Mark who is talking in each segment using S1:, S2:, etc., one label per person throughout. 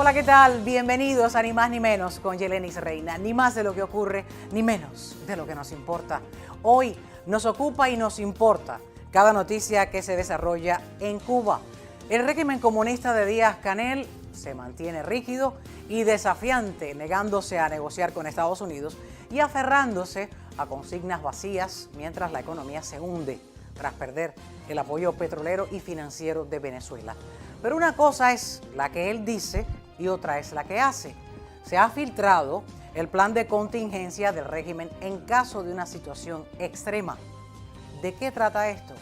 S1: Hola, ¿qué tal? Bienvenidos a Ni Más Ni Menos con Yelenis Reina. Ni más de lo que ocurre, ni menos de lo que nos importa. Hoy nos ocupa y nos importa cada noticia que se desarrolla en Cuba. El régimen comunista de Díaz-Canel se mantiene rígido y desafiante, negándose a negociar con Estados Unidos y aferrándose a consignas vacías mientras la economía se hunde tras perder el apoyo petrolero y financiero de Venezuela. Pero una cosa es la que él dice y otra es la que hace. Se ha filtrado el plan de contingencia del régimen en caso de una situación extrema. ¿De qué trata esto?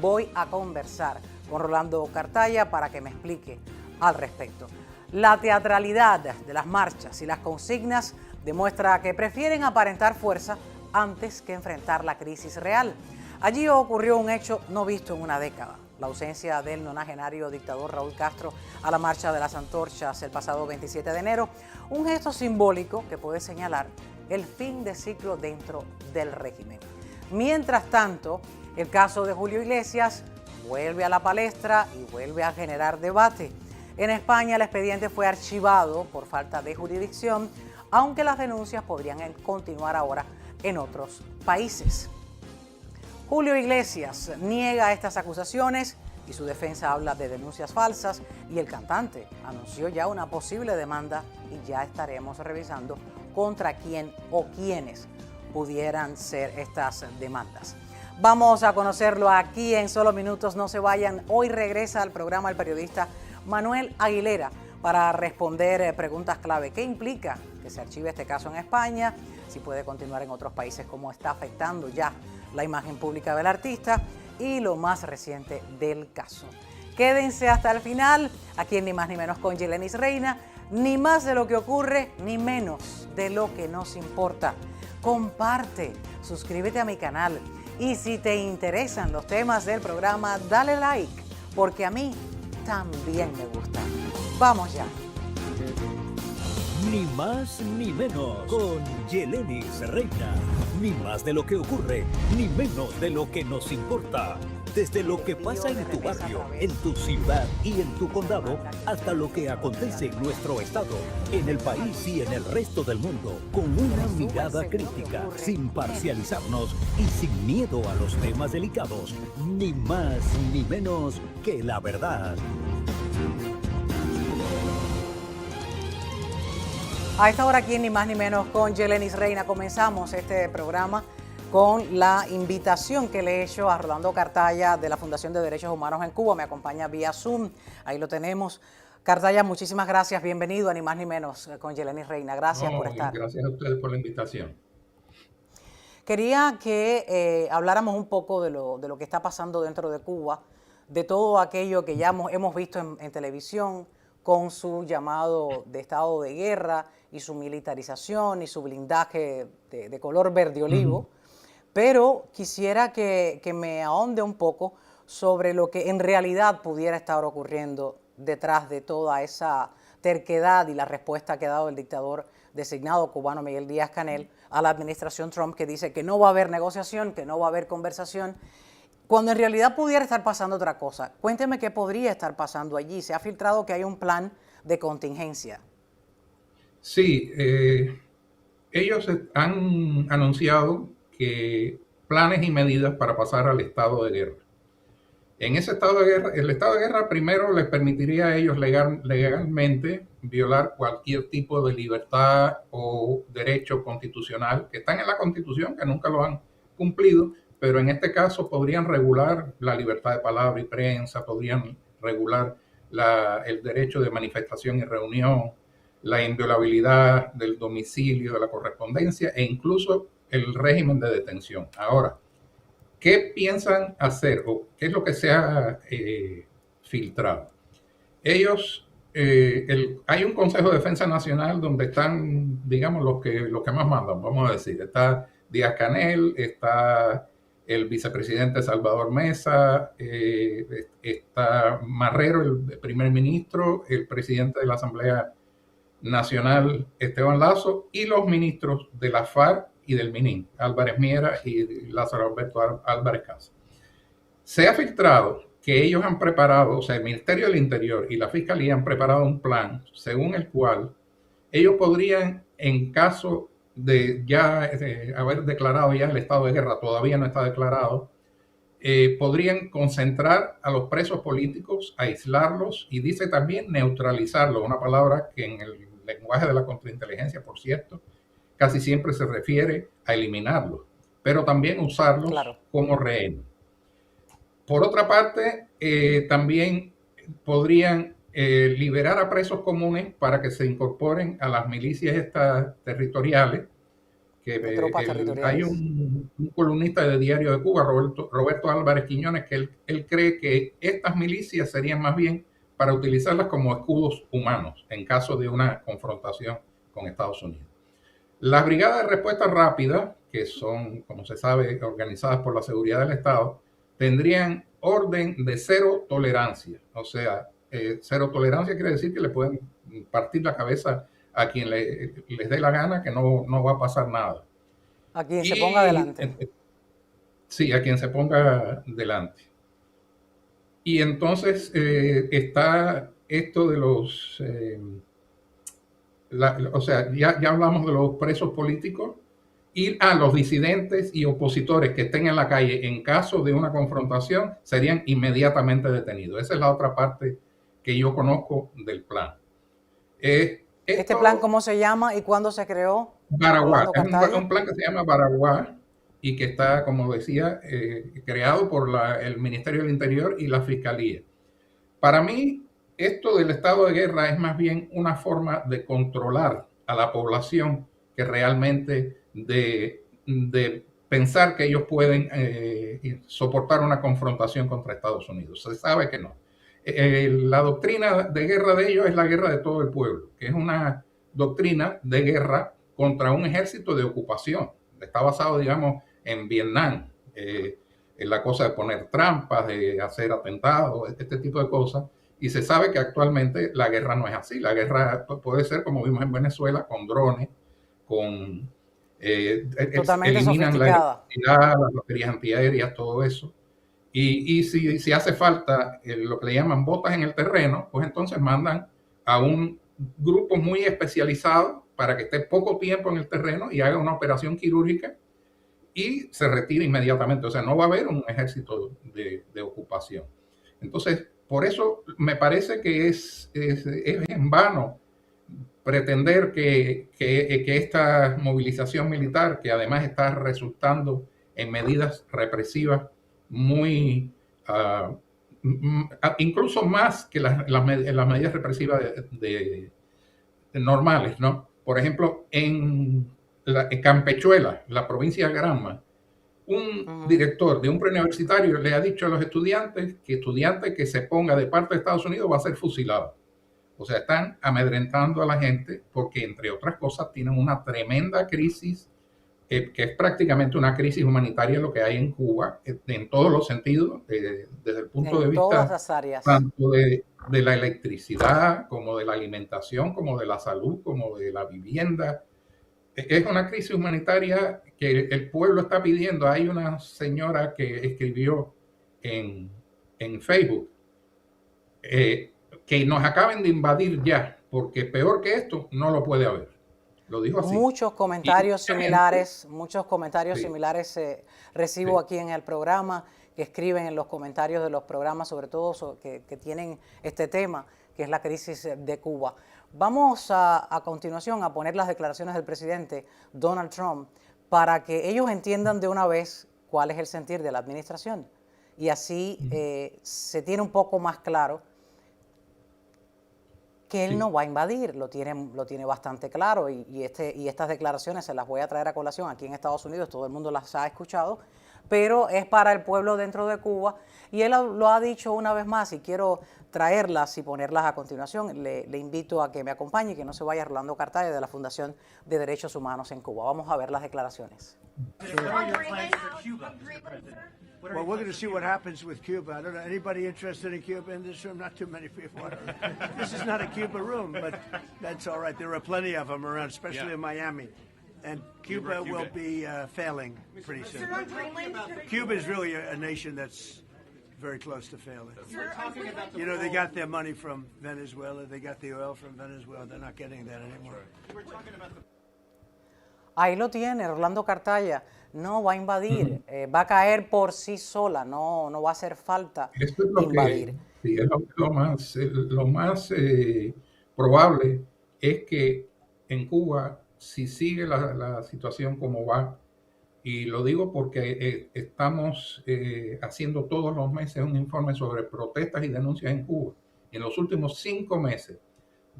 S1: Voy a conversar con Rolando Cartaya para que me explique al respecto. La teatralidad de las marchas y las consignas demuestra que prefieren aparentar fuerza antes que enfrentar la crisis real. Allí ocurrió un hecho no visto en una década: la ausencia del nonagenario dictador Raúl Castro a la marcha de las antorchas el pasado 27 de enero, un gesto simbólico que puede señalar el fin de ciclo dentro del régimen. Mientras tanto, el caso de Julio Iglesias vuelve a la palestra y vuelve a generar debate. En España el expediente fue archivado por falta de jurisdicción, aunque las denuncias podrían continuar ahora en otros países. Julio Iglesias niega estas acusaciones y su defensa habla de denuncias falsas, y el cantante anunció ya una posible demanda y ya estaremos revisando contra quién o quiénes pudieran ser estas demandas. Vamos a conocerlo aquí en solo minutos, no se vayan. Hoy regresa al programa el periodista Manuel Aguilera para responder preguntas clave. ¿Qué implica que se archive este caso en España? Si puede continuar en otros países, ¿cómo está afectando ya la imagen pública del artista? Y lo más reciente del caso. Quédense hasta el final, aquí en Ni Más Ni Menos con Yelenis Reina. Ni más de lo que ocurre, ni menos de lo que nos importa. Comparte, suscríbete a mi canal y si te interesan los temas del programa, dale like, porque a mí también me gusta. Vamos ya.
S2: Ni más ni menos con Yelenis Reina. Ni más de lo que ocurre, ni menos de lo que nos importa. Desde lo que pasa en tu barrio, en tu ciudad y en tu condado, hasta lo que acontece en nuestro estado, en el país y en el resto del mundo, con una mirada crítica, sin parcializarnos y sin miedo a los temas delicados. Ni más ni menos que la verdad.
S1: A esta hora aquí, Ni Más Ni Menos con Yelenis Reina, comenzamos este programa con la invitación que le he hecho a Rolando Cartaya de la Fundación de Derechos Humanos en Cuba. Me acompaña vía Zoom, ahí lo tenemos. Cartaya, muchísimas gracias, bienvenido a Ni Más Ni Menos con Yelenis Reina. Gracias por estar.
S3: Gracias a ustedes por la invitación.
S1: Quería que habláramos un poco de lo que está pasando dentro de Cuba, de todo aquello que ya hemos visto en televisión, con su llamado de estado de guerra y su militarización y su blindaje de color verde olivo. Pero quisiera que me ahonde un poco sobre lo que en realidad pudiera estar ocurriendo detrás de toda esa terquedad y la respuesta que ha dado el dictador designado cubano Miguel Díaz-Canel a la administración Trump, que dice que no va a haber negociación, que no va a haber conversación, cuando en realidad pudiera estar pasando otra cosa. Cuénteme qué podría estar pasando allí. Se ha filtrado que hay un plan de contingencia.
S3: Sí, ellos han anunciado que planes y medidas para pasar al estado de guerra. En ese estado de guerra, el estado de guerra primero les permitiría a ellos legalmente violar cualquier tipo de libertad o derecho constitucional que están en la Constitución, que nunca lo han cumplido, pero en este caso podrían regular la libertad de palabra y prensa, podrían regular el derecho de manifestación y reunión, la inviolabilidad del domicilio, de la correspondencia e incluso el régimen de detención. Ahora, ¿qué piensan hacer o qué es lo que se ha filtrado? Ellos, hay un Consejo de Defensa Nacional donde están, digamos, los que más mandan, vamos a decir. Está Díaz-Canel, está el vicepresidente Salvador Mesa, está Marrero, el primer ministro, el presidente de la Asamblea Nacional, Esteban Lazo, y los ministros de la FARC y del MININ, Álvarez Miera y Lázaro Alberto Álvarez Casas. Se ha filtrado que ellos han preparado, o sea, el Ministerio del Interior y la Fiscalía han preparado un plan según el cual ellos podrían, en caso de ya haber declarado ya el estado de guerra, todavía no está declarado, podrían concentrar a los presos políticos, aislarlos y dice también neutralizarlos, una palabra que en el lenguaje de la contrainteligencia, por cierto, casi siempre se refiere a eliminarlos, pero también usarlos como rehenes. Por otra parte, también podrían liberar a presos comunes para que se incorporen a las milicias estas territoriales. Hay un columnista de Diario de Cuba, Roberto Álvarez Quiñones, que él cree que estas milicias serían más bien para utilizarlas como escudos humanos en caso de una confrontación con Estados Unidos. Las brigadas de respuesta rápida, que son, como se sabe, organizadas por la seguridad del Estado, tendrían orden de cero tolerancia. O sea, cero tolerancia quiere decir que le pueden partir la cabeza a quien les dé la gana, que no va a pasar nada.
S1: A quien se ponga delante.
S3: Sí, a quien se ponga delante. Y entonces está esto de los... o sea, ya hablamos de los presos políticos y los disidentes y opositores que estén en la calle en caso de una confrontación serían inmediatamente detenidos. Esa es la otra parte que yo conozco del plan.
S1: ¿Este plan cómo se llama y cuándo se creó?
S3: Baraguá. Es un plan que se llama Baraguá y que está, como decía, creado por el Ministerio del Interior y la Fiscalía. Para mí, esto del estado de guerra es más bien una forma de controlar a la población que realmente de pensar que ellos pueden soportar una confrontación contra Estados Unidos. Se sabe que no. La doctrina de guerra de ellos es la guerra de todo el pueblo, que es una doctrina de guerra contra un ejército de ocupación. Está basado, digamos, en Vietnam, en la cosa de poner trampas, de hacer atentados, este tipo de cosas. Y se sabe que actualmente la guerra no es así. La guerra puede ser, como vimos en Venezuela, con drones, con...
S1: totalmente
S3: eliminan
S1: sofisticada.
S3: las baterías antiaéreas, todo eso. Y si hace falta lo que le llaman botas en el terreno, pues entonces mandan a un grupo muy especializado para que esté poco tiempo en el terreno y haga una operación quirúrgica y se retire inmediatamente. O sea, no va a haber un ejército de ocupación. Entonces, por eso me parece que es en vano pretender que esta movilización militar, que además está resultando en medidas represivas muy, incluso más que las medidas represivas normales, ¿no? Por ejemplo, en Campechuela, la provincia de Granma, un director de un preuniversitario le ha dicho a los estudiantes que estudiante que se ponga de parte de Estados Unidos va a ser fusilado. O sea, están amedrentando a la gente porque, entre otras cosas, tienen una tremenda crisis, que es prácticamente una crisis humanitaria lo que hay en Cuba, en todos los sentidos, desde el punto de vista
S1: todas las áreas,
S3: tanto de la electricidad, como de la alimentación, como de la salud, como de la vivienda. Es una crisis humanitaria que el pueblo está pidiendo. Hay una señora que escribió en Facebook que nos acaben de invadir ya, porque peor que esto no lo puede haber. Lo dijo así.
S1: Muchos comentarios similares recibo aquí en el programa, que escriben en los comentarios de los programas, sobre todo que tienen este tema, que es la crisis de Cuba. Vamos a continuación a poner las declaraciones del presidente Donald Trump para que ellos entiendan de una vez cuál es el sentir de la administración. Y así se tiene un poco más claro que él no va a invadir, lo tiene bastante claro y estas declaraciones se las voy a traer a colación aquí en Estados Unidos, todo el mundo las ha escuchado, pero es para el pueblo dentro de Cuba y él lo ha dicho una vez más y quiero traerlas y ponerlas a continuación. Le invito a que me acompañe y que no se vaya Rolando Cartaya de la Fundación de Derechos Humanos en Cuba. Vamos a ver las declaraciones.
S4: Well, we're going to see what happens with Cuba. I don't know, anybody interested in Cuba in this room? Not too many people. This is not a Cuba room, but that's all right. There are plenty of them around, especially in Miami. And Cuba will be failing pretty soon. Cuba is really a nation that's very close to failing. You know, they got their money from Venezuela. They got the oil from Venezuela. They're not getting that anymore.
S1: Ahí lo tiene, Rolando Cartaya. No va a invadir, va a caer por sí sola, no va a hacer falta
S3: Esto es lo
S1: invadir.
S3: que, sí, es lo más probable es que en Cuba, si sigue la situación como va, y lo digo porque estamos haciendo todos los meses un informe sobre protestas y denuncias en Cuba. En los últimos 5 meses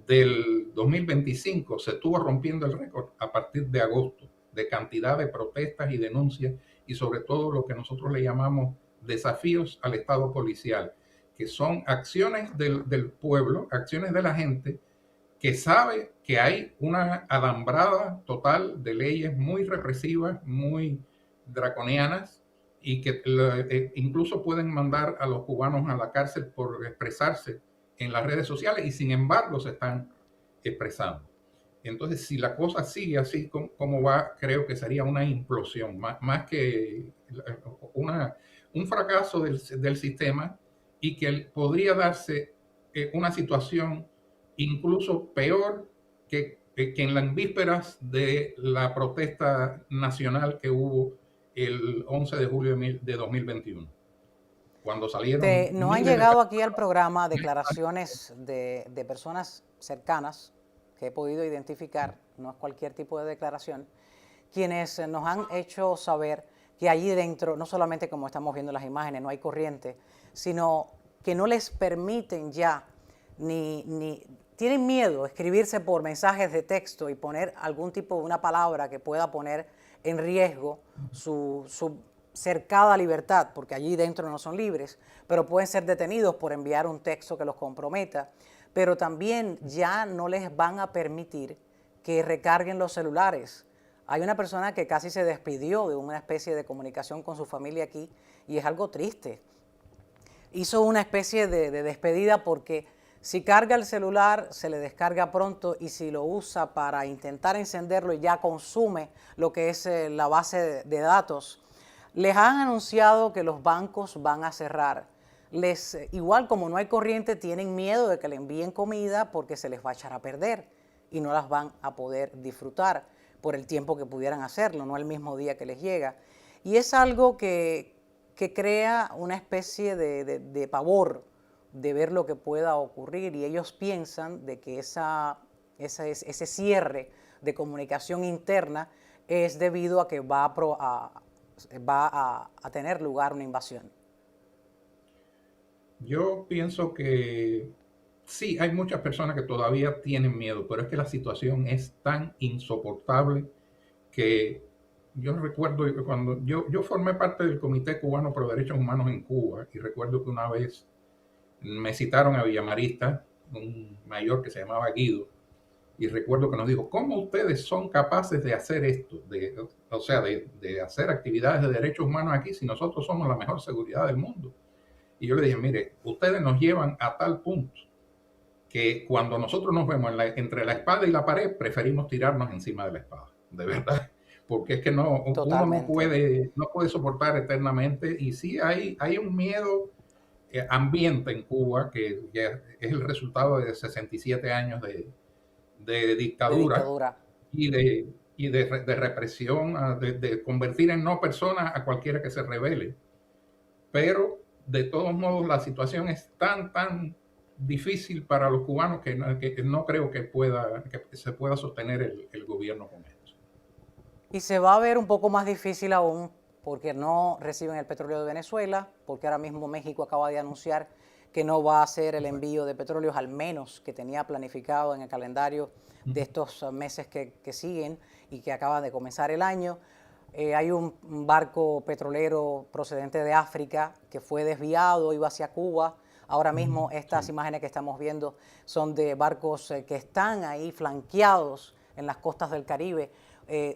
S3: del 2025 se estuvo rompiendo el récord a partir de agosto de cantidad de protestas y denuncias y sobre todo lo que nosotros le llamamos desafíos al Estado policial, que son acciones del pueblo, acciones de la gente que sabe que hay una alambrada total de leyes muy represivas, muy draconianas y que incluso pueden mandar a los cubanos a la cárcel por expresarse en las redes sociales y sin embargo se están expresando. Entonces, si la cosa sigue así como va, creo que sería una implosión, más que un fracaso del sistema y que podría darse una situación incluso peor que en las vísperas de la protesta nacional que hubo el 11 de julio de 2021. Cuando salieron...
S1: No han llegado aquí al programa declaraciones de personas cercanas que he podido identificar, no es cualquier tipo de declaración, quienes nos han hecho saber que allí dentro, no solamente como estamos viendo las imágenes, no hay corriente, sino que no les permiten ya, ni tienen miedo de escribirse por mensajes de texto y poner algún tipo de una palabra que pueda poner en riesgo su cercada libertad, porque allí dentro no son libres, pero pueden ser detenidos por enviar un texto que los comprometa. Pero también ya no les van a permitir que recarguen los celulares. Hay una persona que casi se despidió de una especie de comunicación con su familia aquí y es algo triste. Hizo una especie de despedida porque si carga el celular se le descarga pronto y si lo usa para intentar encenderlo y ya consume lo que es la base de datos. Les han anunciado que los bancos van a cerrar. Igual como no hay corriente, tienen miedo de que le envíen comida porque se les va a echar a perder y no las van a poder disfrutar por el tiempo que pudieran hacerlo, no el mismo día que les llega. Y es algo que crea una especie de pavor de ver lo que pueda ocurrir y ellos piensan de que ese cierre de comunicación interna es debido a que va a tener lugar una invasión.
S3: Yo pienso que sí, hay muchas personas que todavía tienen miedo, pero es que la situación es tan insoportable que yo recuerdo cuando yo formé parte del Comité Cubano por Derechos Humanos en Cuba y recuerdo que una vez me citaron a Villamarista, un mayor que se llamaba Guido, y recuerdo que nos dijo, ¿cómo ustedes son capaces de hacer esto? De hacer actividades de derechos humanos aquí si nosotros somos la mejor seguridad del mundo. Y yo le dije, mire, ustedes nos llevan a tal punto que cuando nosotros nos vemos entre la espada y la pared, preferimos tirarnos encima de la espada, de verdad. Porque es que uno no puede soportar eternamente. Y sí hay un miedo ambiente en Cuba que es el resultado de 67 años de dictadura. Y de represión, de convertir en no persona a cualquiera que se rebele. Pero de todos modos la situación es tan difícil para los cubanos que no creo que se pueda sostener el gobierno con esto.
S1: Y se va a ver un poco más difícil aún porque no reciben el petróleo de Venezuela, porque ahora mismo México acaba de anunciar que no va a hacer el envío de petróleos, al menos que tenía planificado en el calendario de estos meses que siguen y que acaba de comenzar el año. Hay un barco petrolero procedente de África que fue desviado, iba hacia Cuba. Ahora mismo estas imágenes que estamos viendo son de barcos que están ahí flanqueados en las costas del Caribe.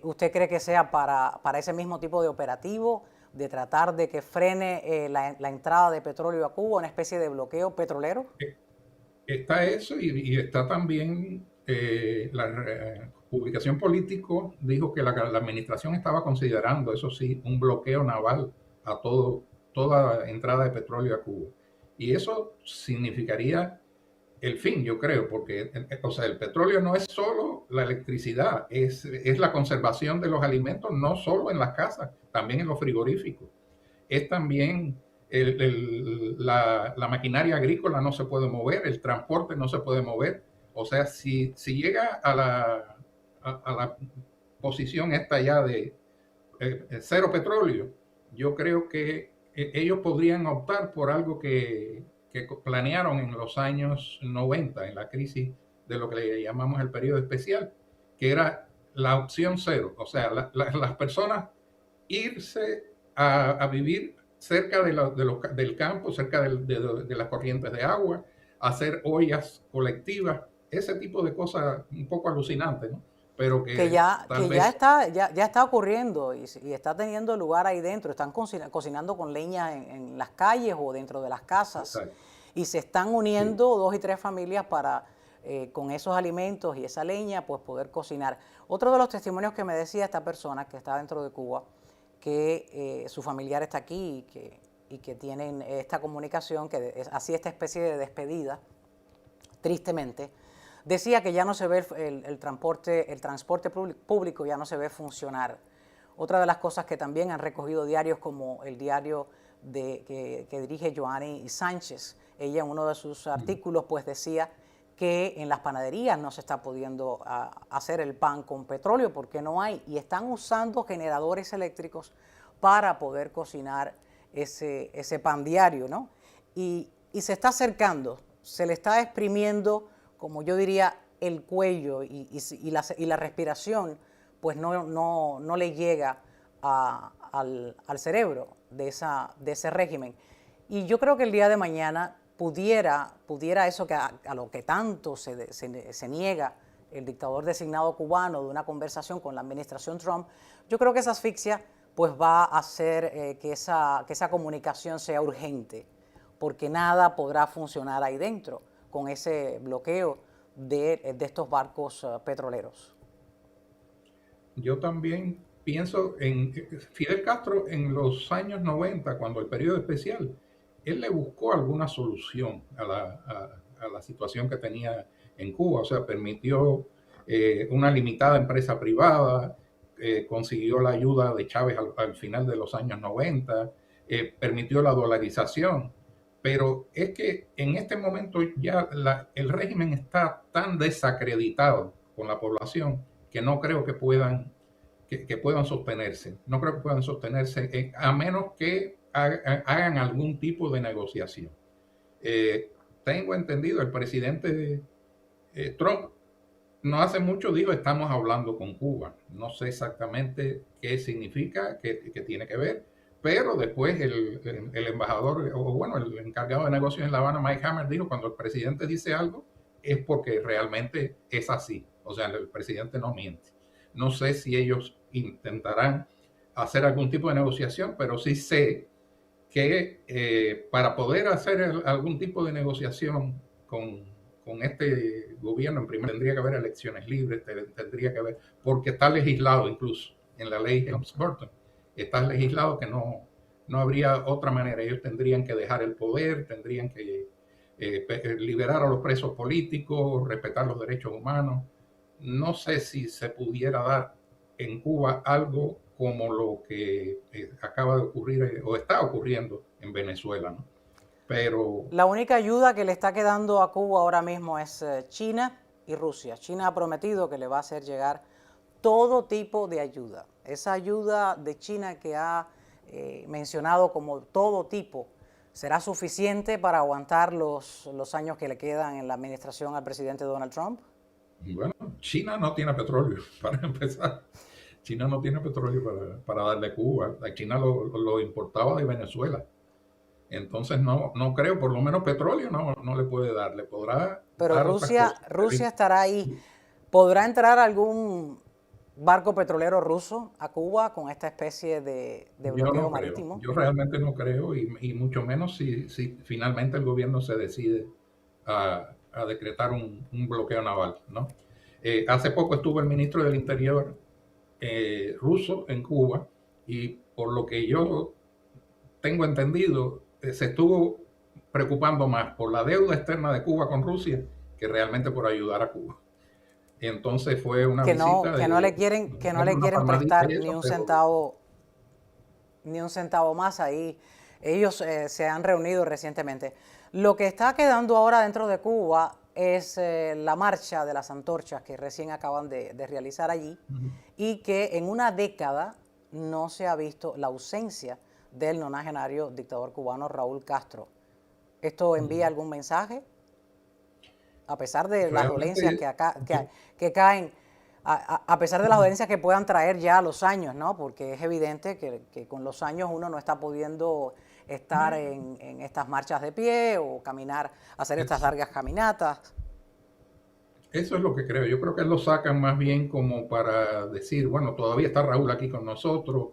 S1: ¿Usted cree que sea para ese mismo tipo de operativo, de tratar de que frene la entrada de petróleo a Cuba, una especie de bloqueo petrolero?
S3: Está eso y está también la publicación Político dijo que la administración estaba considerando, eso sí, un bloqueo naval a todo toda entrada de petróleo a Cuba. Y eso significaría el fin, yo creo, porque o sea, el petróleo no es solo la electricidad, es la conservación de los alimentos, no solo en las casas, también en los frigoríficos. Es también la maquinaria agrícola no se puede mover, el transporte no se puede mover. O sea, si llega a la posición esta ya de cero petróleo, yo creo que ellos podrían optar por algo que planearon en los años 90, en la crisis de lo que le llamamos el periodo especial, que era la opción cero. O sea, las personas irse a vivir cerca del campo, cerca de las corrientes de agua, hacer ollas colectivas, ese tipo de cosas un poco alucinantes, ¿no? Pero que
S1: ya está ocurriendo y está teniendo lugar ahí dentro. Están cocinando con leña en las calles o dentro de las casas.
S3: Exacto.
S1: Y se están uniendo 2 y 3 familias para, con esos alimentos y esa leña, pues poder cocinar. Otro de los testimonios que me decía esta persona que está dentro de Cuba, que su familiar está aquí y que tienen esta comunicación, que así esta especie de despedida, tristemente, decía que ya no se ve el transporte público, ya no se ve funcionar. Otra de las cosas que también han recogido diarios como el diario que dirige Joanny Sánchez, ella en uno de sus artículos pues decía que en las panaderías no se está pudiendo hacer el pan con petróleo porque no hay, y están usando generadores eléctricos para poder cocinar ese pan diario, ¿no? Y se está acercando, se le está exprimiendo, como yo diría, el cuello y la respiración, pues no le llega al cerebro de ese régimen. Y yo creo que el día de mañana pudiera eso que a lo que tanto se niega el dictador designado cubano de una conversación con la administración Trump, yo creo que esa asfixia pues va a hacer que esa comunicación sea urgente, porque nada podrá funcionar ahí dentro con ese bloqueo de estos barcos petroleros.
S3: Yo también pienso en Fidel Castro en los años 90, cuando el periodo especial, él le buscó alguna solución a la situación que tenía en Cuba. O sea, permitió una limitada empresa privada, consiguió la ayuda de Chávez al final de los años 90, permitió la dolarización. Pero es que en este momento ya el régimen está tan desacreditado con la población que no creo que puedan sostenerse. No creo que puedan sostenerse a menos que hagan algún tipo de negociación. Tengo entendido, el presidente Trump no hace mucho dijo estamos hablando con Cuba. No sé exactamente qué significa, qué tiene que ver, pero después el embajador, o bueno, el encargado de negocios en La Habana, Mike Hammer, dijo cuando el presidente dice algo es porque realmente es así. O sea, el presidente no miente. No sé si ellos intentarán hacer algún tipo de negociación, pero sí sé que para poder hacer algún tipo de negociación con este gobierno, en primer tendría que haber elecciones libres, tendría que haber, porque está legislado incluso en la ley Helms-Burton, está legislado que no habría otra manera. Ellos tendrían que dejar el poder, tendrían que liberar a los presos políticos, respetar los derechos humanos. No sé si se pudiera dar en Cuba algo como lo que acaba de ocurrir o está ocurriendo en Venezuela, ¿no? Pero
S1: la única ayuda que le está quedando a Cuba ahora mismo es China y Rusia. China ha prometido que le va a hacer llegar todo tipo de ayuda. Esa ayuda de China que ha mencionado como todo tipo, ¿será suficiente para aguantar los años que le quedan en la administración al presidente Donald Trump?
S3: Bueno, China no tiene petróleo, para empezar. China no tiene petróleo para darle a Cuba. China lo importaba de Venezuela. Entonces no creo, por lo menos petróleo no le puede dar. Le podrá
S1: Pero
S3: dar
S1: Rusia estará ahí. ¿Podrá entrar algún barco petrolero ruso a Cuba con esta especie de bloqueo marítimo?
S3: Yo realmente no creo, y mucho menos si finalmente el gobierno se decide a decretar un bloqueo naval, ¿no? Hace poco estuvo el ministro del Interior ruso en Cuba, y por lo que yo tengo entendido, se estuvo preocupando más por la deuda externa de Cuba con Rusia que realmente por ayudar a Cuba. Entonces fue una visita
S1: que no le quieren prestar ni un centavo más ahí. Ellos se han reunido recientemente. Lo que está quedando ahora dentro de Cuba es la marcha de las antorchas que recién acaban de realizar allí y que en una década no se ha visto la ausencia del nonagenario dictador cubano Raúl Castro. ¿Esto envía algún mensaje? A pesar de las dolencias que caen, a pesar de las dolencias que puedan traer ya los años, ¿no? Porque es evidente que con los años uno no está pudiendo estar en estas marchas de pie o caminar, hacer estas largas caminatas.
S3: Eso es lo que creo. Yo creo que lo sacan más bien como para decir, bueno, todavía está Raúl aquí con nosotros,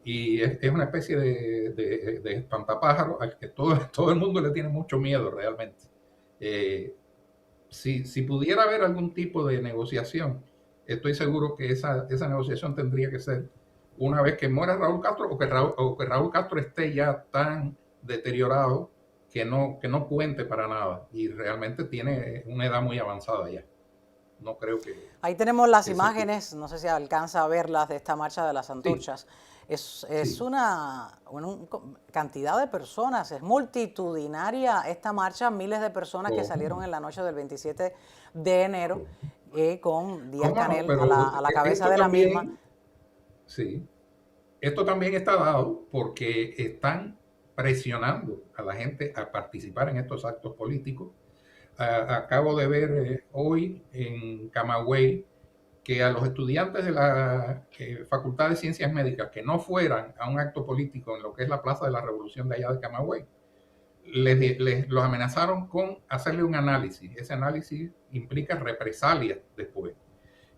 S3: y es una especie de espantapájaro al que todo el mundo le tiene mucho miedo realmente. Si pudiera haber algún tipo de negociación, estoy seguro que esa negociación tendría que ser una vez que muera Raúl Castro o que Raúl Castro esté ya tan deteriorado que no cuente para nada y realmente tiene una edad muy avanzada ya. No creo que...
S1: Ahí tenemos las imágenes, no sé si alcanza a verlas, de esta marcha de las antorchas. Sí. Es una cantidad de personas, es multitudinaria esta marcha, miles de personas que salieron en la noche del 27 de enero con Díaz-Canel a la cabeza de la misma.
S3: Sí, esto también está dado porque están presionando a la gente a participar en estos actos políticos. Acabo de ver hoy en Camagüey que a los estudiantes de la Facultad de Ciencias Médicas que no fueran a un acto político en lo que es la Plaza de la Revolución de allá de Camagüey, los amenazaron con hacerle un análisis. Ese análisis implica represalias después.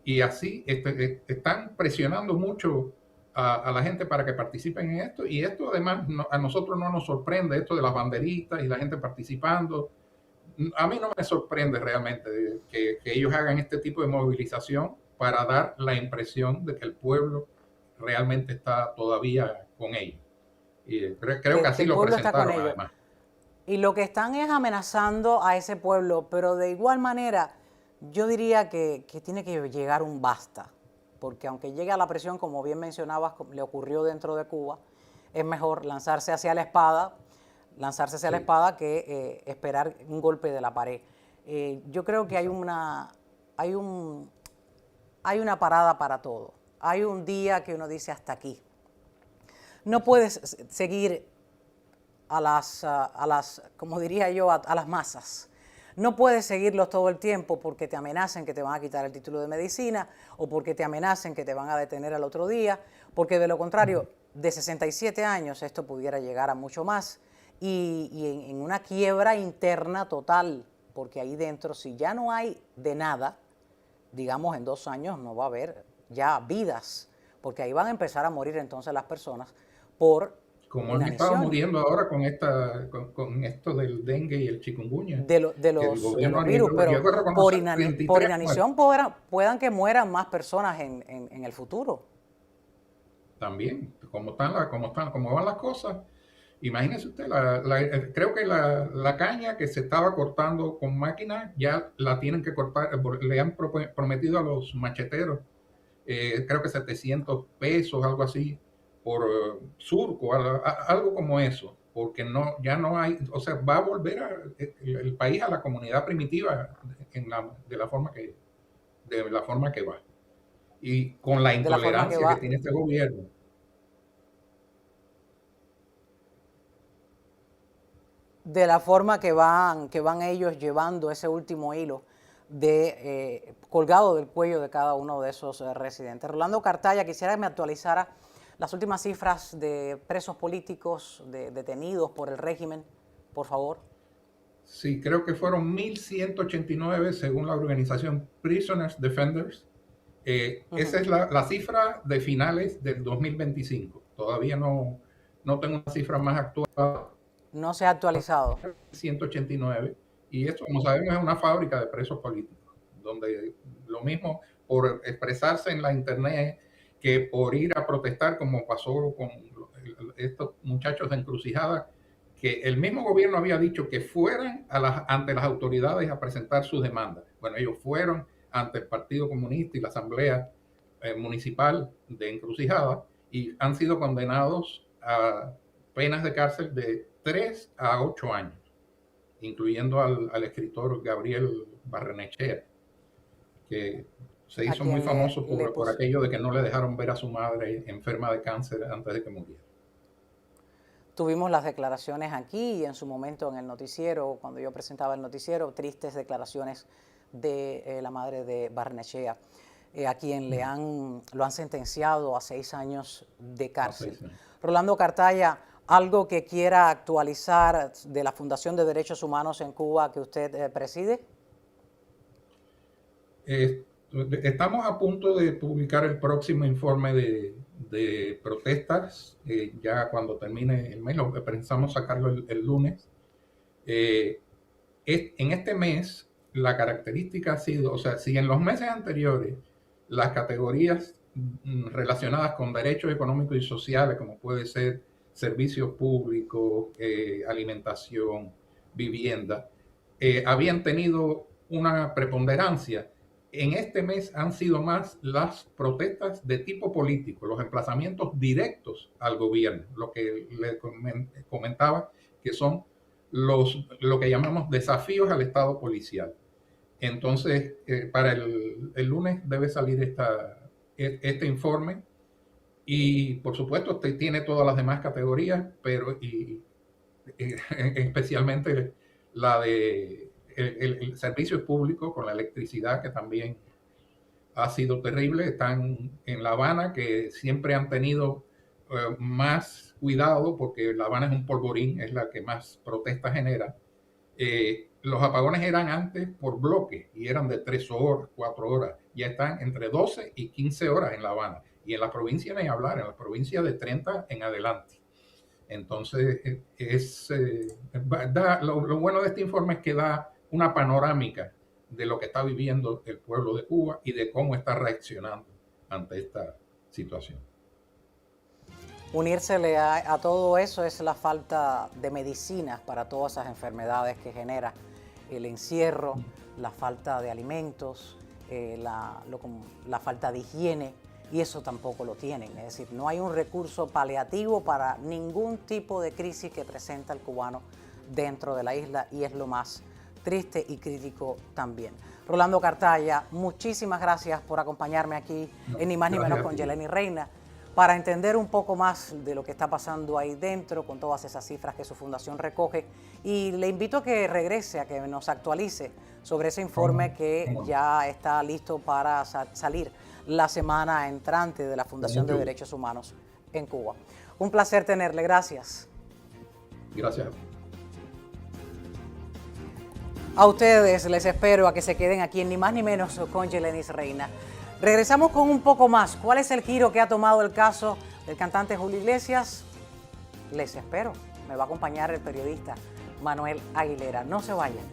S3: Y así están presionando mucho a la gente para que participen en esto. Y esto además a nosotros no nos sorprende, esto de las banderitas y la gente participando. A mí no me sorprende realmente que ellos hagan este tipo de movilización para dar la impresión de que el pueblo realmente está todavía con ellos. Y creo que así lo presentaron además.
S1: Y lo que están es amenazando a ese pueblo, pero de igual manera yo diría que tiene que llegar un basta, porque aunque llegue a la presión, como bien mencionabas, le ocurrió dentro de Cuba, es mejor lanzarse hacia la espada, que esperar un golpe de la pared. Yo creo que hay una parada para todo. Hay un día que uno dice hasta aquí. No puedes seguir a las como diría yo, a las masas. No puedes seguirlos todo el tiempo porque te amenacen que te van a quitar el título de medicina o porque te amenacen que te van a detener al otro día, porque de lo contrario, de 67 años esto pudiera llegar a mucho más y en una quiebra interna total, porque ahí dentro, si ya no hay de nada, digamos en 2 años no va a haber ya vidas, porque ahí van a empezar a morir entonces las personas por
S3: como han estado muriendo ahora con esto del dengue y el chikungunya.
S1: De los virus, pero por inanición puedan que mueran más personas en el futuro.
S3: También, como van las cosas. Imagínese usted, creo que la caña que se estaba cortando con máquinas ya la tienen que cortar, le han prometido a los macheteros, creo que 700 pesos, algo así, por surco, algo como eso, porque ya no hay, o sea, va a volver el país a la comunidad primitiva de la forma que va. Y con la intolerancia que tiene este gobierno.
S1: De la forma que van ellos llevando ese último hilo colgado del cuello de cada uno de esos residentes. Rolando Cartaya, quisiera que me actualizara las últimas cifras de presos políticos detenidos por el régimen, por favor.
S3: Sí, creo que fueron 1.189 según la organización Prisoners Defenders. Esa es la cifra de finales del 2025. Todavía no tengo una cifra más actual.
S1: No se ha actualizado.
S3: 189. Y esto, como sabemos, es una fábrica de presos políticos, donde lo mismo por expresarse en la internet que por ir a protestar, como pasó con estos muchachos de Encrucijada, que el mismo gobierno había dicho que fueran ante las autoridades a presentar sus demandas. Bueno, ellos fueron ante el Partido Comunista y la Asamblea Municipal de Encrucijada y han sido condenados a penas de cárcel de 3 a 8 años, incluyendo al escritor Gabriel Barrenechea, que se hizo muy famoso por aquello de que no le dejaron ver a su madre enferma de cáncer antes de que muriera.
S1: Tuvimos las declaraciones aquí y en su momento en el noticiero, cuando yo presentaba el noticiero, tristes declaraciones de la madre de Barrenechea, a quien lo han sentenciado a 6 años de cárcel. Rolando Cartaya, ¿algo que quiera actualizar de la Fundación de Derechos Humanos en Cuba que usted preside?
S3: Estamos a punto de publicar el próximo informe de protestas, ya cuando termine el mes, pensamos sacarlo el lunes. En este mes, la característica ha sido, o sea, si en los meses anteriores las categorías relacionadas con derechos económicos y sociales, como puede ser servicios públicos, alimentación, vivienda, habían tenido una preponderancia, en este mes han sido más las protestas de tipo político, los emplazamientos directos al gobierno, lo que le comentaba, que son lo que llamamos desafíos al Estado policial. Entonces, para el lunes debe salir este informe y, por supuesto, tiene todas las demás categorías, pero especialmente la de el servicio público con la electricidad, que también ha sido terrible. Están en La Habana, que siempre han tenido más cuidado porque La Habana es un polvorín, es la que más protesta genera. Los apagones eran antes por bloque y eran de 3 horas, 4 horas. Ya están entre 12 y 15 horas en La Habana. Y en la provincia ni hablar, en la provincia de 30 en adelante. Entonces, lo bueno de este informe es que da una panorámica de lo que está viviendo el pueblo de Cuba y de cómo está reaccionando ante esta situación.
S1: Unírsele a todo eso es la falta de medicinas para todas esas enfermedades que genera el encierro, la falta de alimentos, la falta de higiene, y eso tampoco lo tienen. Es decir, no hay un recurso paliativo para ningún tipo de crisis que presenta el cubano dentro de la isla, y es lo más triste y crítico también. Rolando Cartaya, muchísimas gracias por acompañarme aquí en Ni Más Ni Menos con Yeleni Reina, para entender un poco más de lo que está pasando ahí dentro, con todas esas cifras que su fundación recoge. Y le invito a que regrese, a que nos actualice sobre ese informe que ya está listo para salir la semana entrante de la Fundación de Derechos Humanos en Cuba. Un placer tenerle, gracias.
S3: Gracias.
S1: A ustedes les espero a que se queden aquí en Ni Más Ni Menos con Yeleni Reina. Regresamos con un poco más. ¿Cuál es el giro que ha tomado el caso del cantante Julio Iglesias? Les espero. Me va a acompañar el periodista Manuel Aguilera. No se vayan.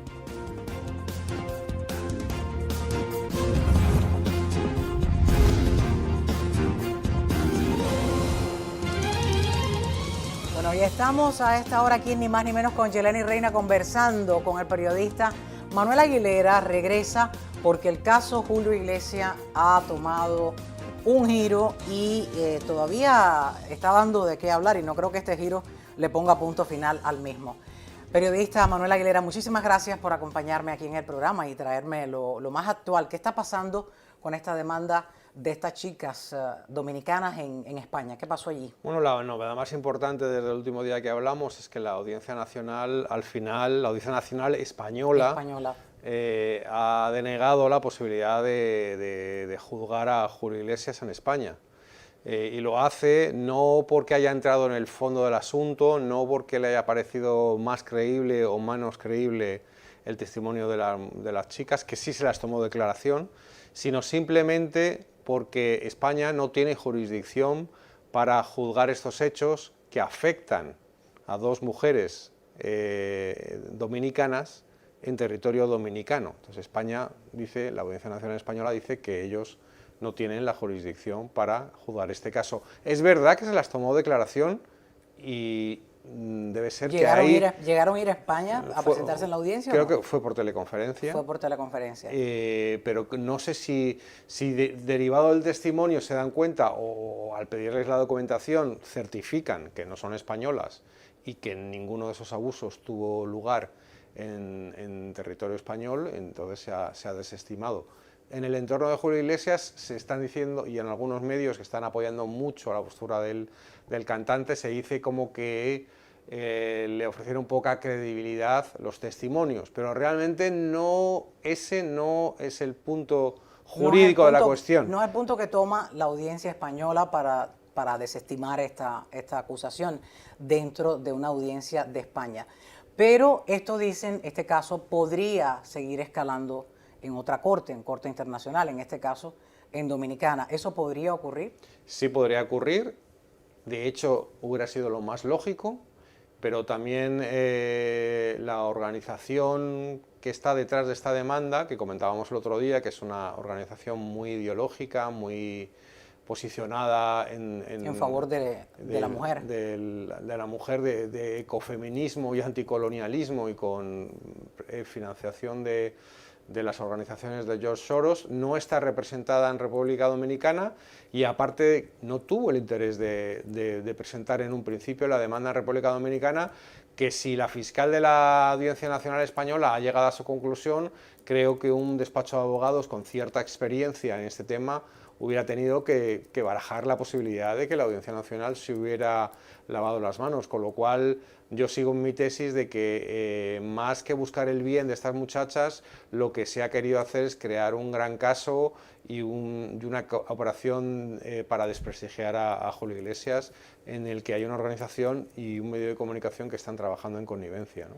S1: Bueno, ya estamos a esta hora aquí en Ni Más Ni Menos con Yeleni Reina, conversando con el periodista Manuel Aguilera. Regresa porque el caso Julio Iglesias ha tomado un giro y todavía está dando de qué hablar, y no creo que este giro le ponga punto final al mismo. Periodista Manuel Aguilera, muchísimas gracias por acompañarme aquí en el programa y traerme lo más actual. ¿Qué está pasando con esta demanda de estas chicas dominicanas en España? ¿Qué pasó allí?
S5: Bueno, la novedad más importante desde el último día que hablamos es que la Audiencia Nacional, al final, la Audiencia Nacional española ha denegado la posibilidad de juzgar a Julio Iglesias en España. Y lo hace no porque haya entrado en el fondo del asunto, no porque le haya parecido más creíble o menos creíble el testimonio de las chicas, que sí se las tomó declaración, sino simplemente porque España no tiene jurisdicción para juzgar estos hechos que afectan a 2 mujeres dominicanas en territorio dominicano. Entonces España dice, la Audiencia Nacional Española dice que ellos no tienen la jurisdicción para juzgar este caso. Es verdad que se las tomó declaración y debe ser
S1: ¿Llegaron
S5: que ahí...
S1: ¿Llegaron a ir a España a presentarse en la audiencia?
S5: Creo
S1: ¿o no?
S5: que fue por teleconferencia.
S1: Fue por teleconferencia.
S5: Pero no sé si derivado del testimonio se dan cuenta o al pedirles la documentación certifican que no son españolas y que ninguno de esos abusos tuvo lugar en territorio español, entonces se ha desestimado. En el entorno de Julio Iglesias se están diciendo, y en algunos medios que están apoyando mucho la postura del cantante, se dice como que le ofrecieron poca credibilidad los testimonios, pero realmente ese no es el punto jurídico de la cuestión.
S1: No es el punto que toma la audiencia española para desestimar esta acusación dentro de una audiencia de España. Pero esto dicen, este caso podría seguir escalando en otra corte, en corte internacional, en este caso en Dominicana. ¿Eso podría ocurrir?
S5: Sí podría ocurrir, de hecho hubiera sido lo más lógico, pero también la organización que está detrás de esta demanda, que comentábamos el otro día, que es una organización muy ideológica, muy posicionada en
S1: favor de la mujer.
S5: De la mujer, de ecofeminismo y anticolonialismo y con financiación de las organizaciones de George Soros, no está representada en República Dominicana y aparte no tuvo el interés de presentar en un principio la demanda en República Dominicana, que si la fiscal de la Audiencia Nacional Española ha llegado a su conclusión, creo que un despacho de abogados con cierta experiencia en este tema hubiera tenido que barajar la posibilidad de que la Audiencia Nacional se hubiera lavado las manos, con lo cual yo sigo en mi tesis de que más que buscar el bien de estas muchachas, lo que se ha querido hacer es crear un gran caso y una operación para desprestigiar a Julio Iglesias, en el que hay una organización y un medio de comunicación que están trabajando en connivencia, ¿no?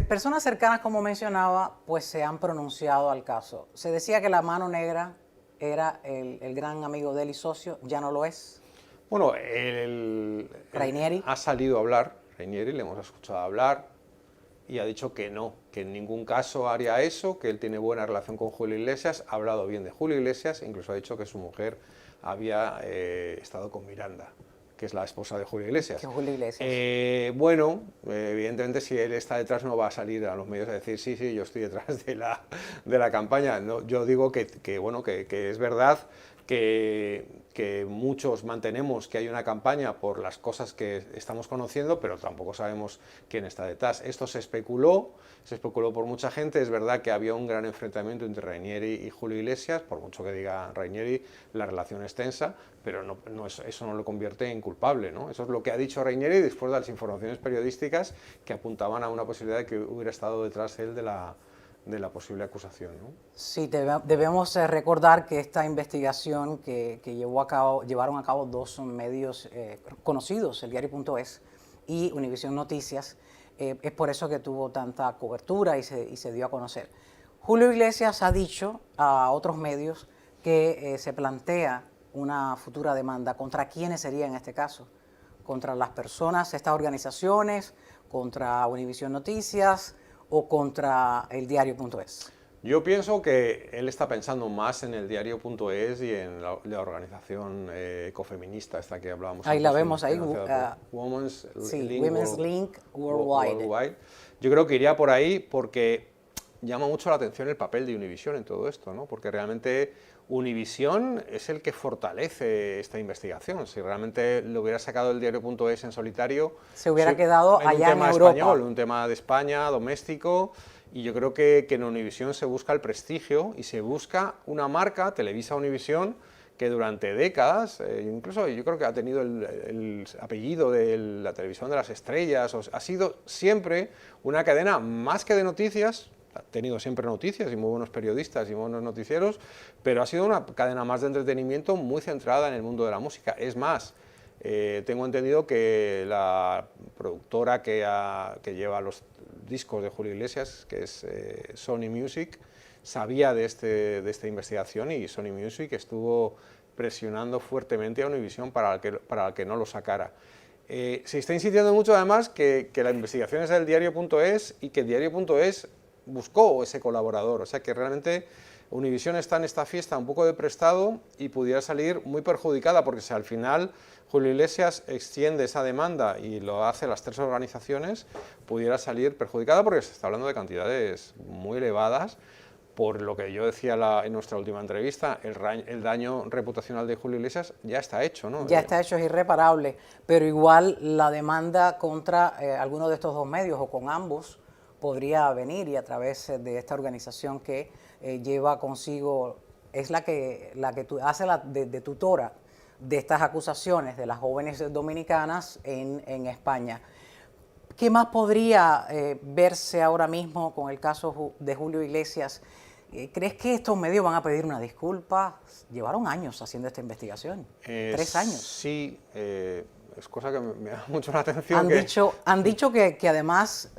S1: Personas cercanas, como mencionaba, pues se han pronunciado al caso. Se decía que la mano negra era el gran amigo de él y socio, ya no lo es.
S5: Bueno,
S1: Rainieri
S5: ha salido a hablar, Rainieri, le hemos escuchado hablar y ha dicho que no, que en ningún caso haría eso, que él tiene buena relación con Julio Iglesias, ha hablado bien de Julio Iglesias, incluso ha dicho que su mujer había estado con Miranda, que es la esposa de Julio Iglesias.
S1: ¿Qué Julio Iglesias?
S5: Bueno, evidentemente si él está detrás no va a salir a los medios a decir sí, yo estoy detrás de la campaña. No, yo digo que es verdad que muchos mantenemos que hay una campaña por las cosas que estamos conociendo, pero tampoco sabemos quién está detrás. Esto se especuló por mucha gente. Es verdad que había un gran enfrentamiento entre Rainieri y Julio Iglesias, por mucho que diga Rainieri, la relación es tensa, pero eso no lo convierte en culpable, ¿no? Eso es lo que ha dicho Rainieri después de las informaciones periodísticas que apuntaban a una posibilidad de que hubiera estado detrás él de la posible acusación, ¿no?
S1: Sí, debemos recordar que esta investigación que llevaron a cabo dos medios conocidos, el diario.es y Univisión Noticias, es por eso que tuvo tanta cobertura y se dio a conocer. Julio Iglesias ha dicho a otros medios que se plantea una futura demanda. ¿Contra quiénes sería en este caso? ¿Contra las personas, estas organizaciones, contra Univisión Noticias o contra el diario.es?
S5: Yo pienso que él está pensando más en el diario.es y en la organización ecofeminista, esta que hablábamos.
S1: Ahí la vemos, ahí.
S5: Women's
S1: Link Worldwide.
S5: Yo creo que iría por ahí porque llama mucho la atención el papel de Univision en todo esto, ¿no? Porque realmente Univision es el que fortalece esta investigación. Si realmente lo hubiera sacado el diario.es en solitario,
S1: se hubiera quedado allá en Europa.
S5: Español, un tema de España, doméstico. Y yo creo que en Univision se busca el prestigio y se busca una marca, Televisa Univision, que durante décadas, incluso yo creo que ha tenido el apellido de la televisión de las estrellas, ha sido siempre una cadena más que de noticias, ha tenido siempre noticias y muy buenos periodistas y buenos noticieros, pero ha sido una cadena más de entretenimiento muy centrada en el mundo de la música. Es más, tengo entendido que la productora que lleva los discos de Julio Iglesias, que es Sony Music, sabía de esta investigación y Sony Music estuvo presionando fuertemente a Univision para que no lo sacara. Se está insistiendo mucho además que la investigación es del diario.es y que el diario.es buscó ese colaborador, o sea que realmente Univisión está en esta fiesta un poco de prestado y pudiera salir muy perjudicada, porque si al final Julio Iglesias extiende esa demanda y lo hace las 3 organizaciones, pudiera salir perjudicada porque se está hablando de cantidades muy elevadas. Por lo que yo decía en nuestra última entrevista, el daño reputacional de Julio Iglesias ya está hecho, ¿no?
S1: Ya está hecho, es irreparable, pero igual la demanda contra alguno de estos 2 medios o con ambos podría venir, y a través de esta organización que lleva consigo, es la que hace de tutora de estas acusaciones de las jóvenes dominicanas en España. ¿Qué más podría verse ahora mismo con el caso de Julio Iglesias? ¿Crees que estos medios van a pedir una disculpa? Llevaron años haciendo esta investigación, 3 años.
S5: Sí, es cosa que me da mucho la atención.
S1: Han dicho que además,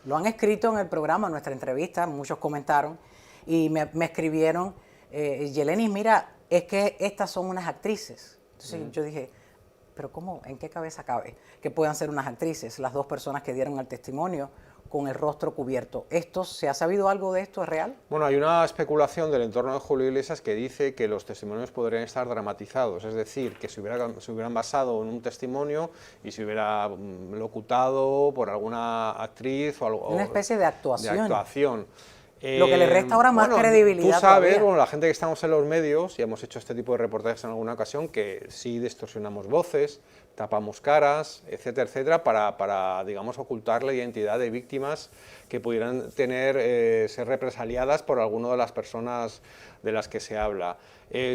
S1: lo han escrito en el programa, en nuestra entrevista, muchos comentaron y me escribieron, Yeleni, mira, es que estas son unas actrices. Entonces yo dije, pero ¿cómo? ¿En qué cabeza cabe que puedan ser unas actrices las 2 personas que dieron el testimonio con el rostro cubierto? ¿Se ha sabido algo de esto? ¿Es real?
S5: Bueno, hay una especulación del entorno de Julio Iglesias que dice que los testimonios podrían estar dramatizados, es decir, que se hubieran basado en un testimonio y se hubiera locutado por alguna actriz o algo.
S1: Una especie de actuación.
S5: Lo
S1: que le resta ahora más credibilidad.
S5: Tú sabes, bueno, la gente que estamos en los medios y hemos hecho este tipo de reportajes en alguna ocasión, que sí distorsionamos voces, tapamos caras, etcétera, etcétera, para digamos, ocultar la identidad de víctimas que pudieran ser represaliadas por alguna de las personas de las que se habla.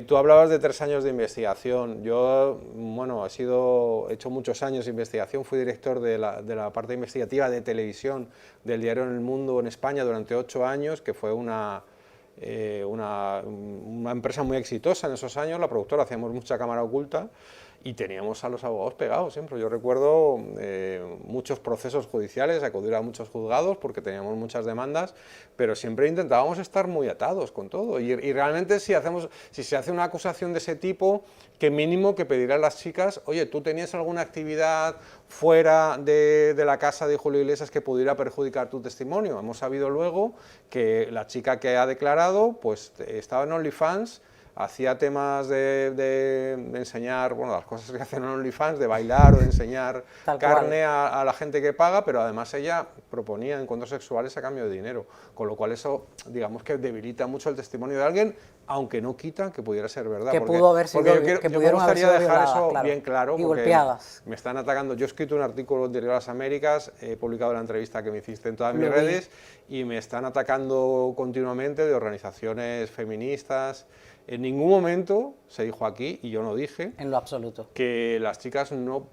S5: Tú hablabas de 3 años de investigación. Yo, bueno, he hecho muchos años de investigación, fui director de la parte investigativa de televisión del diario El Mundo en España durante 8 años, que fue una empresa muy exitosa en esos años. La productora, hacíamos mucha cámara oculta y teníamos a los abogados pegados siempre. Yo recuerdo muchos procesos judiciales, acudir a muchos juzgados porque teníamos muchas demandas, pero siempre intentábamos estar muy atados con todo. Y realmente si se hace una acusación de ese tipo, que mínimo que pedirán las chicas, oye, ¿tú tenías alguna actividad fuera de la casa de Julio Iglesias que pudiera perjudicar tu testimonio? Hemos sabido luego que la chica que ha declarado pues estaba en OnlyFans, hacía temas de enseñar, bueno, las cosas que hacen en OnlyFans, de bailar o de enseñar carne a la gente que paga, pero además ella proponía encuentros sexuales a cambio de dinero, con lo cual eso, digamos que debilita mucho el testimonio de alguien, aunque no quita que pudiera ser verdad.
S1: Que pudo haber sido,
S5: yo me gustaría dejar eso bien claro,
S1: y
S5: porque
S1: golpeadas.
S5: Me están atacando. Yo he escrito un artículo en Diario de las Américas, he publicado la entrevista que me hiciste en todas mis redes, y me están atacando continuamente de organizaciones feministas. En ningún momento se dijo aquí, y yo no dije,
S1: en lo absoluto,
S5: que las chicas no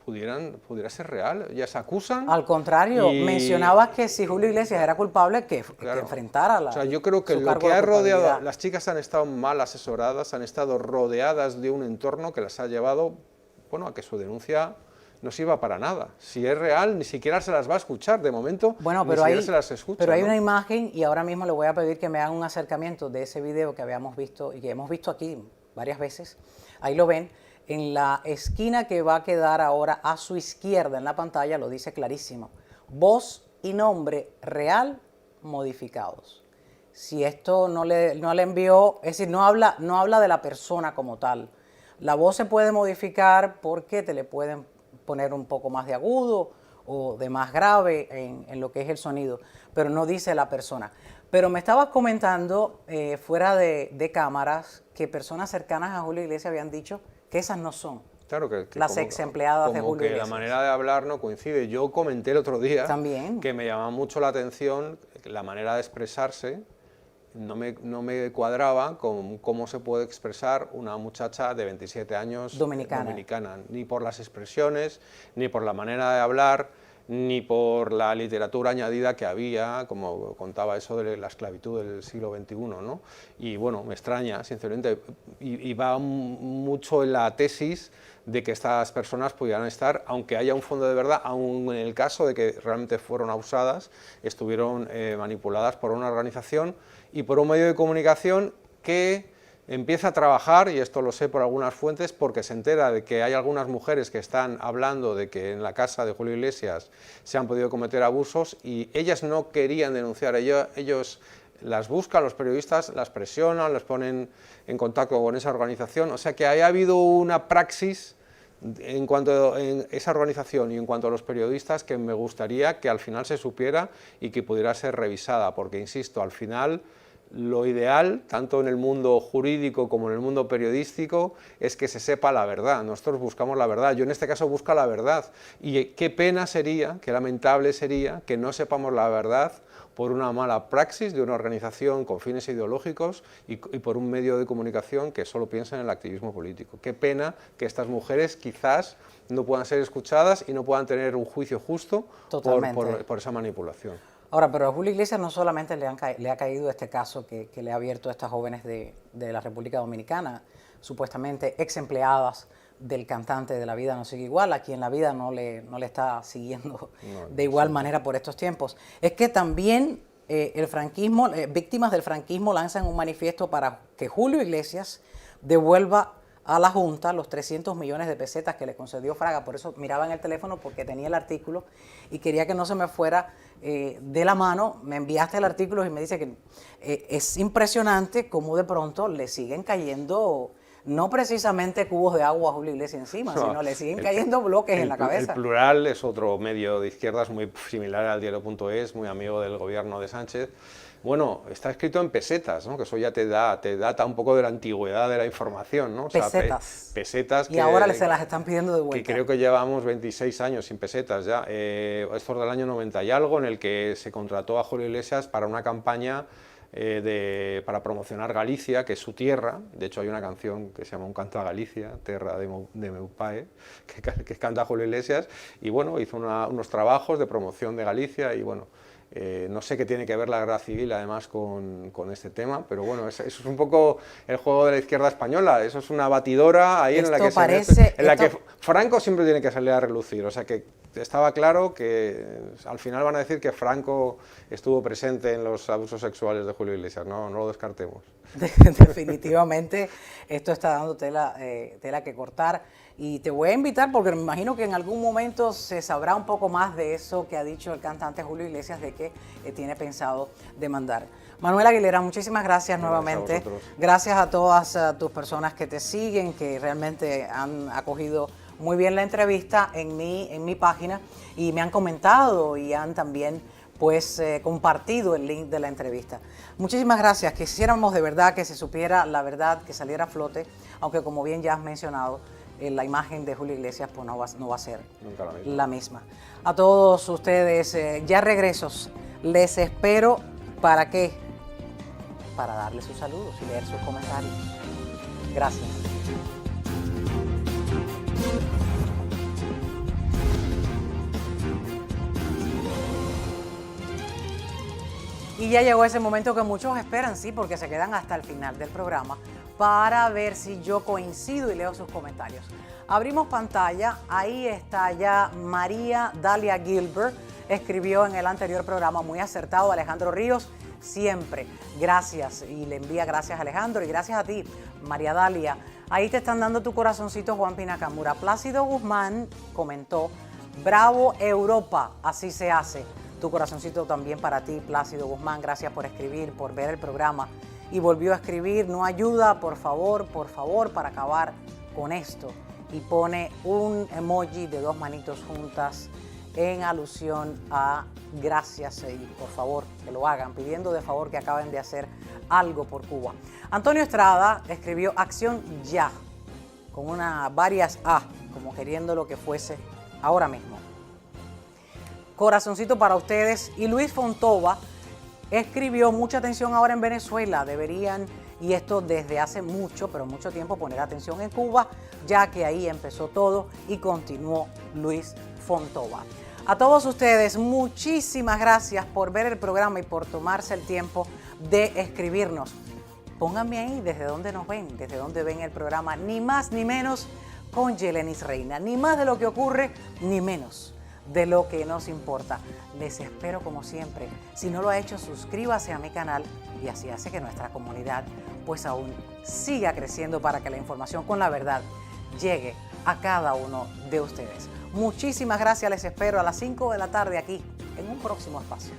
S5: pudiera ser real. Ellas acusan.
S1: Al contrario, mencionabas que si Julio Iglesias era culpable, que enfrentara
S5: o sea, yo creo que lo que ha rodeado, las chicas han estado mal asesoradas, han estado rodeadas de un entorno que las ha llevado, bueno, a que su denuncia no sirva para nada. Si es real, ni siquiera se las va a escuchar. De momento,
S1: bueno,
S5: pero ni siquiera se las escucha.
S1: Pero hay una imagen, y ahora mismo le voy a pedir que me hagan un acercamiento de ese video que habíamos visto y que hemos visto aquí varias veces. Ahí lo ven. En la esquina que va a quedar ahora a su izquierda en la pantalla lo dice clarísimo. Voz y nombre real modificados. Si esto no le envió, es decir, no habla de la persona como tal. La voz se puede modificar porque te le pueden poner un poco más de agudo o de más grave en lo que es el sonido, pero no dice la persona. Pero me estabas comentando fuera de cámaras que personas cercanas a Julio Iglesias habían dicho que esas no son
S5: claro que
S1: las ex empleadas de Julio Iglesias.
S5: La manera de hablar no coincide. Yo comenté el otro día
S1: también
S5: que me llamaba mucho la atención la manera de expresarse. No me cuadraba con cómo se puede expresar una muchacha de 27 años dominicana, ni por las expresiones, ni por la manera de hablar, ni por la literatura añadida que había, como contaba eso de la esclavitud del siglo XXI, ¿no? Y bueno, me extraña, sinceramente, y va mucho en la tesis de que estas personas pudieran estar, aunque haya un fondo de verdad, aun en el caso de que realmente fueron abusadas, estuvieron manipuladas por una organización y por un medio de comunicación que empieza a trabajar, y esto lo sé por algunas fuentes, porque se entera de que hay algunas mujeres que están hablando de que en la casa de Julio Iglesias se han podido cometer abusos y ellas no querían denunciar, ellos las buscan, los periodistas las presionan, las ponen en contacto con esa organización, o sea que ha habido una praxis en cuanto a esa organización y en cuanto a los periodistas que me gustaría que al final se supiera y que pudiera ser revisada, porque insisto, al final lo ideal, tanto en el mundo jurídico como en el mundo periodístico, es que se sepa la verdad. Nosotros buscamos la verdad, yo en este caso busco la verdad, y qué pena sería, qué lamentable sería que no sepamos la verdad por una mala praxis de una organización con fines ideológicos y por un medio de comunicación que solo piensa en el activismo político. Qué pena que estas mujeres quizás no puedan ser escuchadas y no puedan tener un juicio justo por esa manipulación.
S1: Ahora, pero a Julio Iglesias no solamente le ha caído este caso que le ha abierto a estas jóvenes de la República Dominicana, supuestamente ex empleadas del cantante de La Vida No Sigue Igual, a quien la vida no le está siguiendo de igual manera por estos tiempos. Es que también el franquismo, víctimas del franquismo lanzan un manifiesto para que Julio Iglesias devuelva a la Junta los 300 millones de pesetas que le concedió Fraga. Por eso miraba en el teléfono porque tenía el artículo y quería que no se me fuera de la mano. Me enviaste el artículo y me dice que es impresionante cómo de pronto le siguen cayendo, no precisamente cubos de agua a Julio Iglesias encima, sino le siguen cayendo bloques en la cabeza.
S5: El Plural es otro medio de izquierdas muy similar al diario.es, muy amigo del gobierno de Sánchez. Bueno, está escrito en pesetas, ¿no? Que eso ya te data un poco de la antigüedad de la información, ¿no? O sea, pesetas
S1: y ahora se las están pidiendo de vuelta.
S5: Que creo que llevamos 26 años sin pesetas ya. Esto es del año 90 y algo, en el que se contrató a Julio Iglesias para una campaña para promocionar Galicia, que es su tierra. De hecho hay una canción que se llama Un canto a Galicia, Terra de meu pai, que canta Julio Iglesias, y bueno, hizo unos trabajos de promoción de Galicia y bueno, no sé qué tiene que ver la guerra civil además con este tema, pero bueno, eso es un poco el juego de la izquierda española, eso es una batidora ahí en la que Franco siempre tiene que salir a relucir, o sea que estaba claro que al final van a decir que Franco estuvo presente en los abusos sexuales de Julio Iglesias, no lo descartemos.
S1: Definitivamente esto está dando tela que cortar. Y te voy a invitar porque me imagino que en algún momento se sabrá un poco más de eso que ha dicho el cantante Julio Iglesias de que tiene pensado demandar. Manuel Aguilera, muchísimas gracias nuevamente. Gracias a todas tus personas que te siguen, que realmente han acogido muy bien la entrevista en mi página y me han comentado y han también compartido el link de la entrevista. Muchísimas gracias. Quisiéramos de verdad que se supiera la verdad, que saliera a flote, aunque como bien ya has mencionado, la imagen de Julio Iglesias pues no va a ser la misma. A todos ustedes, ya regresos, les espero. ¿Para qué? Para darles sus saludos y leer sus comentarios. Gracias. Y ya llegó ese momento que muchos esperan, sí, porque se quedan hasta el final del programa para ver si yo coincido y leo sus comentarios. Abrimos pantalla, ahí está ya María Dalia Gilbert, escribió en el anterior programa, muy acertado, Alejandro Ríos, siempre. Gracias, y le envía gracias a Alejandro y gracias a ti, María Dalia. Ahí te están dando tu corazoncito, Juan Pinacamura. Plácido Guzmán comentó, bravo Europa, así se hace. Tu corazoncito también para ti, Plácido Guzmán, gracias por escribir, por ver el programa. Y volvió a escribir, no ayuda, por favor, para acabar con esto. Y pone un emoji de dos manitos juntas en alusión a gracias y por favor que lo hagan, pidiendo de favor que acaben de hacer algo por Cuba. Antonio Estrada escribió acción ya, con varias A, como queriendo lo que fuese ahora mismo. Corazoncito para ustedes. Y Luis Fontova escribió, mucha atención ahora en Venezuela, deberían, y esto desde hace mucho, pero mucho tiempo, poner atención en Cuba, ya que ahí empezó todo, y continuó Luis Fontova. A todos ustedes, muchísimas gracias por ver el programa y por tomarse el tiempo de escribirnos. Pónganme ahí desde dónde nos ven, desde dónde ven el programa, ni más ni menos con Yelenis Reina, ni más de lo que ocurre, ni menos de lo que nos importa. Les espero como siempre. Si no lo ha hecho, suscríbase a mi canal y así hace que nuestra comunidad pues aún siga creciendo para que la información con la verdad llegue a cada uno de ustedes. Muchísimas gracias, les espero a las 5 de la tarde aquí en un próximo espacio.